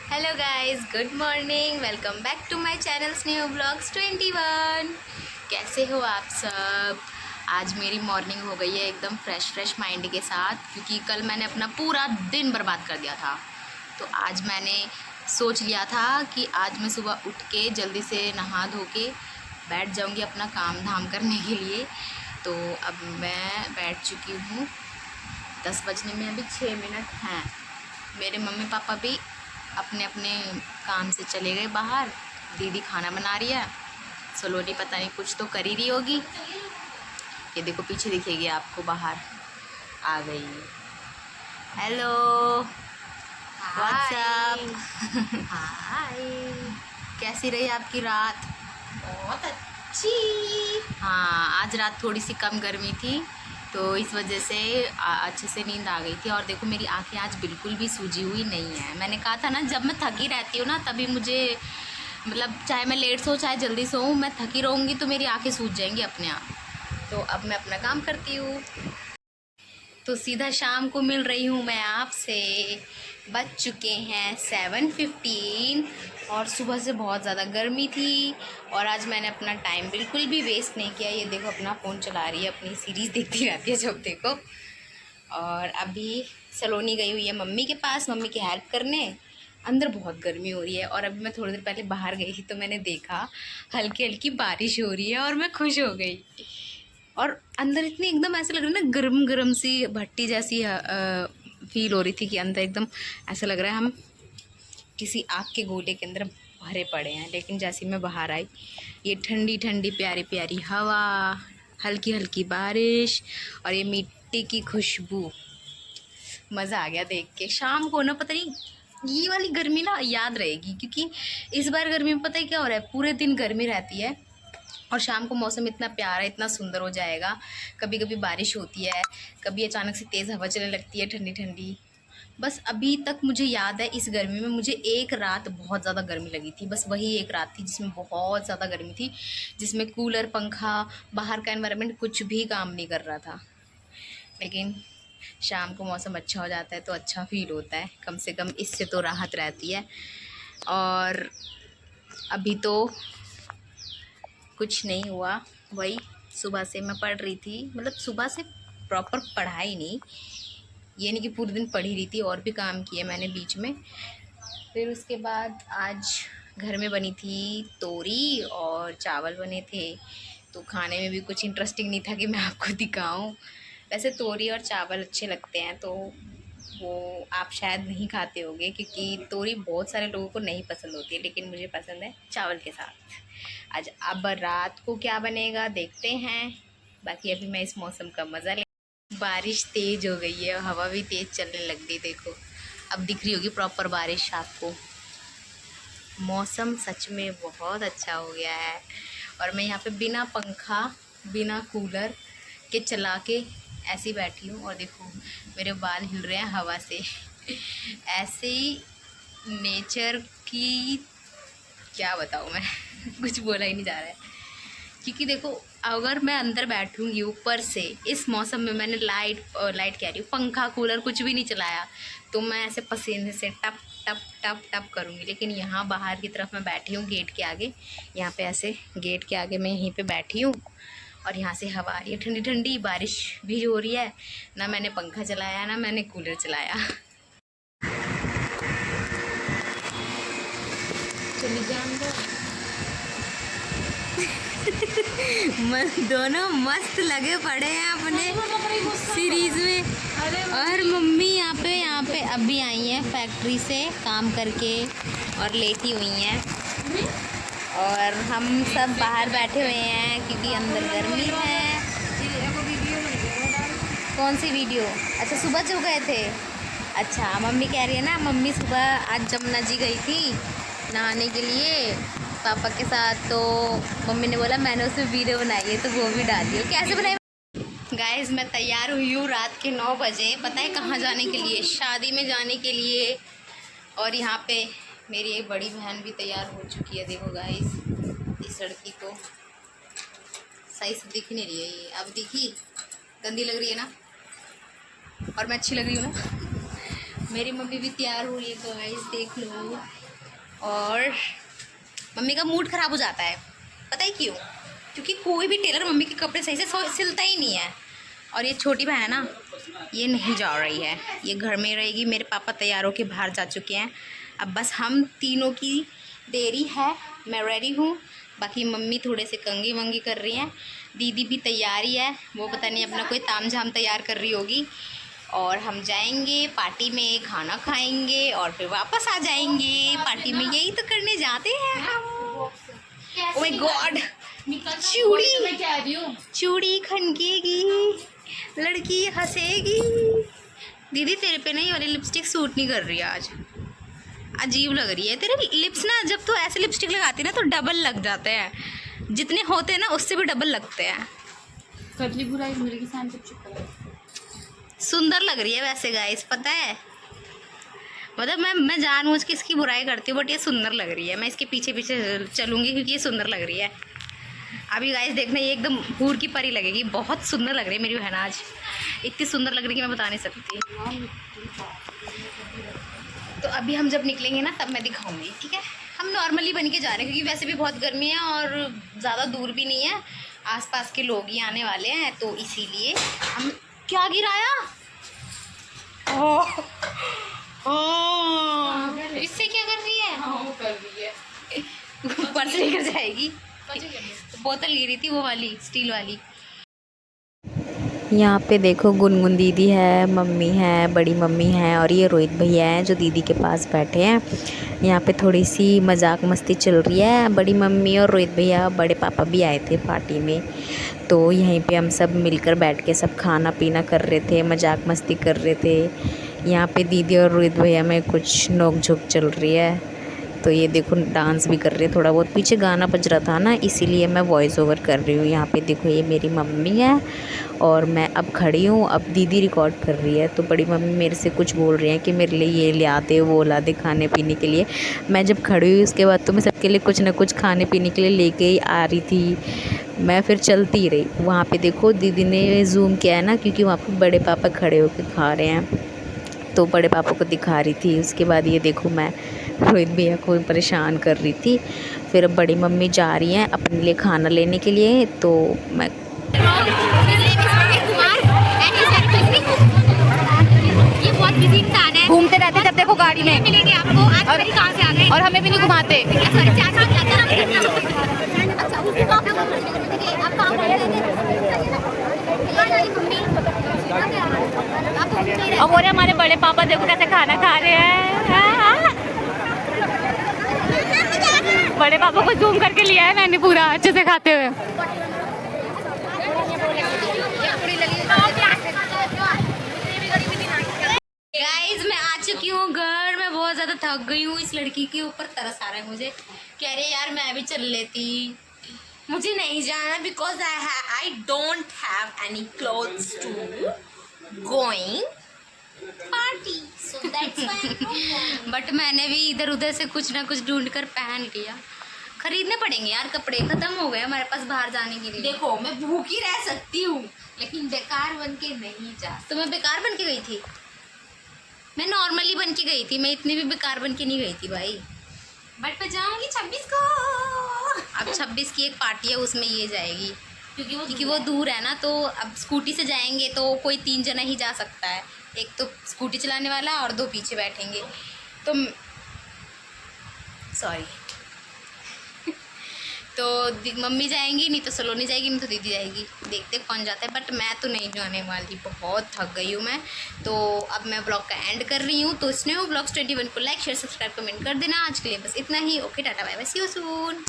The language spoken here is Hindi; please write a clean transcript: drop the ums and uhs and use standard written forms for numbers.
Hello guys, good morning. Welcome back to my channel new blogs 21। कैसे हो आप सब? आज मेरी मॉर्निंग हो गई है एकदम फ्रेश माइंड के साथ, क्योंकि कल मैंने अपना पूरा दिन बर्बाद कर दिया था। तो आज मैंने सोच लिया था कि आज मैं सुबह उठ के जल्दी से नहा धो के बैठ जाऊंगी अपना काम धाम करने के लिए। तो अब मैं बैठ चुकी हूँ। 10 बजने में अभी 6 मिनट हैं। मेरे मम्मी पापा भी अपने अपने काम से चले गए बाहर। दीदी खाना बना रही है, सलोनी पता नहीं कुछ तो कर ही रही होगी। ये देखो पीछे दिखेगी आपको, बाहर आ गई। Hello, what's up. हाय। कैसी रही आपकी रात? बहुत अच्छी। हाँ, आज रात थोड़ी सी कम गर्मी थी, तो इस वजह से अच्छे से नींद आ गई थी। और देखो मेरी आंखें आज बिल्कुल भी सूजी हुई नहीं है। मैंने कहा था ना, जब मैं थकी रहती हूँ ना तभी मुझे, मतलब चाहे मैं लेट सोऊं चाहे जल्दी सोऊं, मैं थकी रहूँगी तो मेरी आंखें सूज जाएंगी अपने आप। तो अब मैं अपना काम करती हूँ। तो सीधा शाम को मिल रही हूँ मैं आपसे। बज चुके हैं 7:15 और सुबह से बहुत ज़्यादा गर्मी थी। और आज मैंने अपना टाइम बिल्कुल भी वेस्ट नहीं किया। ये देखो अपना फ़ोन चला रही है, अपनी सीरीज़ देखती रहती है जब देखो। और अभी सलोनी गई हुई है मम्मी के पास, मम्मी की हेल्प करने। अंदर बहुत गर्मी हो रही है। और अभी मैं थोड़ी देर पहले बाहर गई थी तो मैंने देखा हल्की हल्की बारिश हो रही है और मैं खुश हो गई। और अंदर इतनी एकदम ऐसा लग रहा है ना, गरम गरम सी भट्टी जैसी फील हो रही थी कि अंदर एकदम ऐसा लग रहा है हम किसी आग के गोले के अंदर भरे पड़े हैं। लेकिन जैसे मैं बाहर आई, ये ठंडी ठंडी प्यारी प्यारी हवा, हल्की हल्की बारिश और ये मिट्टी की खुशबू, मज़ा आ गया देख के। शाम को ना पता नहीं ये वाली गर्मी ना याद रहेगी, क्योंकि इस बार गर्मी में पता है क्या हो रहा है, पूरे दिन गर्मी रहती है और शाम को मौसम इतना प्यारा इतना सुंदर हो जाएगा। कभी कभी बारिश होती है, कभी अचानक से तेज़ हवा चलने लगती है ठंडी ठंडी। बस अभी तक मुझे याद है इस गर्मी में मुझे एक रात बहुत ज़्यादा गर्मी लगी थी। बस वही एक रात थी जिसमें बहुत ज़्यादा गर्मी थी, जिसमें कूलर पंखा बाहर का एनवायरनमेंट कुछ भी काम नहीं कर रहा था। लेकिन शाम को मौसम अच्छा हो जाता है तो अच्छा फील होता है, कम से कम इससे तो राहत रहती है। और अभी तो कुछ नहीं हुआ, वही सुबह से मैं पढ़ रही थी। मतलब सुबह से प्रॉपर पढ़ाई नहीं, ये नहीं कि पूरे दिन पढ़ी रही थी, और भी काम किए मैंने बीच में। फिर उसके बाद आज घर में बनी थी तोरी और चावल बने थे। तो खाने में भी कुछ इंटरेस्टिंग नहीं था कि मैं आपको दिखाऊं। वैसे तोरी और चावल अच्छे लगते हैं, तो वो आप शायद नहीं खाते होंगे क्योंकि तोरी बहुत सारे लोगों को नहीं पसंद होती है, लेकिन मुझे पसंद है चावल के साथ। आज अब रात को क्या बनेगा देखते हैं। बाकी अभी मैं इस मौसम का मज़ा ले। बारिश तेज़ हो गई है और हवा भी तेज़ चलने लग गई, देखो अब दिख रही होगी प्रॉपर बारिश आपको। मौसम सच में बहुत अच्छा हो गया है। और मैं यहाँ पे बिना पंखा बिना कूलर के चला के ऐसे ही बैठी हूँ और देखो मेरे बाल हिल रहे हैं हवा से। ऐसे ही नेचर की क्या बताऊँ मैं कुछ बोला ही नहीं जा रहा है। क्योंकि देखो अगर मैं अंदर बैठूंगी ऊपर से, इस मौसम में मैंने लाइट कह रही हूँ, पंखा कूलर कुछ भी नहीं चलाया, तो मैं ऐसे पसीने से टप टप टप टप करूँगी। लेकिन यहाँ बाहर की तरफ मैं बैठी हूँ गेट के आगे, यहाँ पे ऐसे गेट के आगे मैं यहीं पे बैठी हूँ और यहाँ से हवा आ रही है ठंडी ठंडी, बारिश भी हो रही है। ना मैंने पंखा चलाया ना मैंने कूलर चलाया। चलिए जान दो। दोनों मस्त लगे पड़े हैं अपने सीरीज में। और मम्मी यहाँ पे अभी आई हैं फैक्ट्री से काम करके और लेटी हुई हैं। और हम सब बाहर बैठे हुए हैं क्योंकि अंदर गर्मी है। कौन सी वीडियो? अच्छा सुबह जो गए थे। अच्छा मम्मी कह रही है ना, मम्मी सुबह आज जमुना जी गई थी नहाने के लिए पापा के साथ, तो मम्मी ने बोला मैंने उसमें वीडियो बनाई है तो वो भी डाली है। कैसे बनाई? गाइस मैं तैयार हुई हूँ रात के 9 बजे, पता है कहाँ जाने के लिए? शादी में जाने के लिए। और यहाँ पे मेरी एक बड़ी बहन भी तैयार हो चुकी है। देखो गाइस इस लड़की को सही से दिख नहीं रही है ये, अब दिखी? गंदी लग रही है ना, और मैं अच्छी लग रही हूँ ना। मेरी मम्मी भी तैयार हो रही है गाइस, देख लो। और मम्मी का मूड ख़राब हो जाता है, पता है क्यों? क्योंकि कोई भी टेलर मम्मी के कपड़े सही से सिलता ही नहीं है। और ये छोटी बहन है ना, ये नहीं जा रही है, ये घर में रहेगी। मेरे पापा तैयार होके बाहर जा चुके हैं, अब बस हम तीनों की देरी है। मैं रेडी हूँ, बाकी मम्मी थोड़े से कंगी वंगी कर रही हैं। दीदी भी तैयारी है, वो पता नहीं अपना कोई तामझाम तैयार कर रही होगी। और हम जाएंगे पार्टी में, खाना खाएंगे और फिर वापस आ जाएंगे पार्टी में। यही तो करने जाते हैं हम। ओह माय गॉड, चूड़ी खनकेगी, लड़की हंसेगी। दीदी तेरे पे नहीं वाली लिपस्टिक सूट नहीं कर रही है आज, अजीब लग रही है। तेरे लिप्स ना, जब तो ऐसे लिपस्टिक लगाती है ना तो डबल लग जाते हैं, जितने होते हैं ना उससे भी डबल लगते हैं। कतली बुराई मेरे के सामने चुप कर। सुंदर लग रही है वैसे गाइस, पता है, मतलब मैं जानबूझ के इसकी बुराई करती हूँ, बट ये सुंदर लग रही है। मैं इसके पीछे पीछे चलूँगी क्योंकि ये सुंदर लग रही है। अभी गाइस देखना, ये एकदम हूर की परी लगेगी। बहुत सुंदर लग रही है मेरी बहन आज, इतनी सुंदर लग रही है कि मैं बता नहीं सकती। तो अभी हम जब निकलेंगे ना तब मैं दिखाऊंगी, ठीक है? हम नॉर्मली बन के जा रहे हैं क्योंकि वैसे भी बहुत गर्मी है और ज़्यादा दूर भी नहीं है, आसपास के लोग ही आने वाले हैं, तो इसीलिए हम। क्या गिराया? ओह ओह, इससे क्या कर रही है? हाँ, वो कर रही है। पर्स लेकर जाएगी। बोतल गिरी थी, वो वाली स्टील वाली। यहाँ पे देखो गुनगुन दीदी है, मम्मी है, बड़ी मम्मी है और ये रोहित भैया हैं जो दीदी के पास बैठे हैं। यहाँ पे थोड़ी सी मजाक मस्ती चल रही है। बड़ी मम्मी और रोहित भैया, बड़े पापा भी आए थे पार्टी में, तो यहीं पे हम सब मिलकर बैठ के सब खाना पीना कर रहे थे, मजाक मस्ती कर रहे थे। यहाँ पे दीदी और रोहित भैया में कुछ नोक झोंक चल रही है, तो ये देखो डांस भी कर रहे हैं थोड़ा बहुत। पीछे गाना बज रहा था ना, इसीलिए मैं वॉइस ओवर कर रही हूँ। यहाँ पे देखो ये मेरी मम्मी है और मैं अब खड़ी हूँ, अब दीदी रिकॉर्ड कर रही है। तो बड़ी मम्मी मेरे से कुछ बोल रही हैं कि मेरे लिए ये ला दे, वो ला दे खाने पीने के लिए। मैं जब खड़ी हुई उसके बाद तो मैं सबके लिए कुछ ना कुछ खाने पीने के लिए लेके ही आ रही थी। मैं फिर चलती रही। वहाँ पर देखो दीदी ने जूम किया है ना, क्योंकि वहाँ पर बड़े पापा खड़े होकर खा रहे हैं, तो बड़े पापा को दिखा रही थी। उसके बाद ये देखो मैं रोहित भैया को परेशान कर रही थी। फिर अब बड़ी मम्मी जा रही हैं अपने लिए खाना लेने के लिए, तो मैं ये बहुत बिजी इंसान है, घूमते रहते जब देखो गाड़ी में मिलेंगे आपको। आज पता नहीं कहाँ से आ गए और हमें भी नहीं घुमाते। अब बोले हमारे बड़े पापा देखो कैसे खाना खा रहे हैं। बड़े पापा को जूम करके लिया है मैंने पूरा अच्छे से खाते हुए। गाइस मैं आ चुकी हूँ घर में, बहुत ज़्यादा थक गई हूँ। इस लड़की के ऊपर तरस आ रहा है मुझे, कह रहे यार मैं भी चल लेती। मुझे नहीं जाना because I don't have any clothes to going party, so that's why. But मैंने भी इधर उधर से कुछ ना कुछ ढूंढ कर पहन लिया। खरीदने पड़ेंगे यार, कपड़े खत्म हो गए हमारे पास बाहर जाने के लिए। देखो मैं भूखी रह सकती हूँ लेकिन बेकार बन के नहीं जा। तो मैं बेकार बन के गई थी, मैं नॉर्मली बन के गई थी, मैं इतनी भी बेकार बन के नहीं गई थी भाई। बट मैं जाऊंगी 26 को। अब 26 की एक पार्टी है, उसमें ये जाएगी क्योंकि वो दूर है ना, तो अब स्कूटी से जाएंगे तो कोई 3 जना ही जा सकता है। एक तो स्कूटी चलाने वाला और 2 पीछे बैठेंगे, तो सॉरी तो मम्मी जाएंगी, नहीं तो सलोनी जाएगी, नहीं तो दीदी जाएगी। देखते कौन जाता है, बट मैं तो नहीं जाने वाली, बहुत थक गई हूँ मैं। तो अब मैं ब्लॉग का एंड कर रही हूँ। तो स्नेहो ब्लॉग्स 21 को लाइक शेयर सब्सक्राइब कमेंट कर देना। आज के लिए बस इतना ही। Okay tata bye bye, see you soon.